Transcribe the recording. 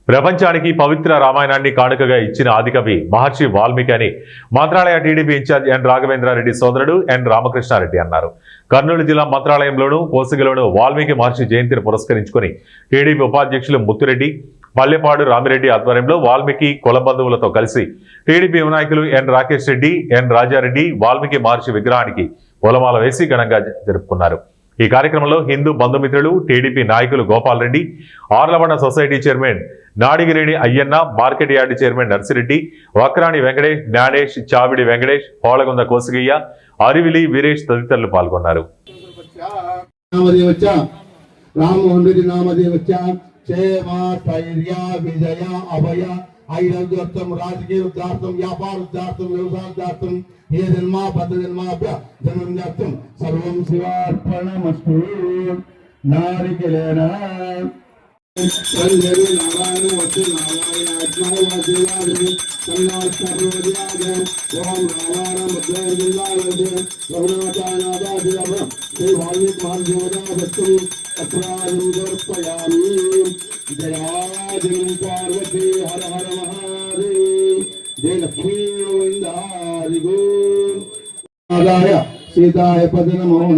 ప్రపంచానికి పవిత్ర రామాయణాన్ని కానుకగా ఇచ్చిన ఆదికవి మహర్షి వాల్మీకి అని మంత్రాలయ టీడీపీ ఇన్ఛార్జ్ ఎన్ రాఘవేంద్రారెడ్డి సోదరుడు ఎన్ రామకృష్ణారెడ్డి అన్నారు. కర్నూలు జిల్లా మంత్రాలయంలోను కోసిగిలోను వాల్మీకి మహర్షి జయంతిని పురస్కరించుకుని టీడీపీ ఉపాధ్యక్షులు ముత్తురెడ్డి, పల్లెపాడు రామిరెడ్డి ఆధ్వర్యంలో వాల్మీకి కుల బంధువులతో కలిసి టీడీపీ నాయకులు ఎన్ రాకేష్ రెడ్డి, ఎన్ రాజారెడ్డి వాల్మీకి మహర్షి విగ్రహానికి పూలమాల వేసి ఘనంగా జరుపుకున్నారు. ఈ కార్యక్రమంలో హిందూ బంధుమిత్రులు, టీడీపీ నాయకులు గోపాల్ రెడ్డి, ఆర్లవణ society chairman Nadigireni Ayyanna, market yard chairman Narsireddy, Vakrani Venkatesh, Gnanesh, Chavidi Venkatesh, Polagonda Kosigayya, Arivili Veeresh తదితరులు పాల్గొన్నారు. ఐరాజ్యార్థం, రాజకీయ ఉద్దార్థం, వ్యాపార ఉద్దార్థం, వ్యవసాయ ఉద్దార్థం, ఏ జన్మ బద్ద జన్మార్థం సర్వం శివార్పణమస్తు. నారికేళేన సంజరి నారాయణ వస్తు నారాయణ అజ్ఞావాదేవాదే సన్నాస్తరోద్యాగ ఓం నారాయణ మధ్యజిల్లాలదే రఘునాథానాదాదేవ శ్రీ వాల్మీకి మహాదేవదాభక్తుం అప్రాయం దర్పయామి. జయాజనం పార్వతీ హర హర మహాదేవ్. జయ లక్ష్మీ గోవిందాది గోవిందాయ సీతాయ పద నమో.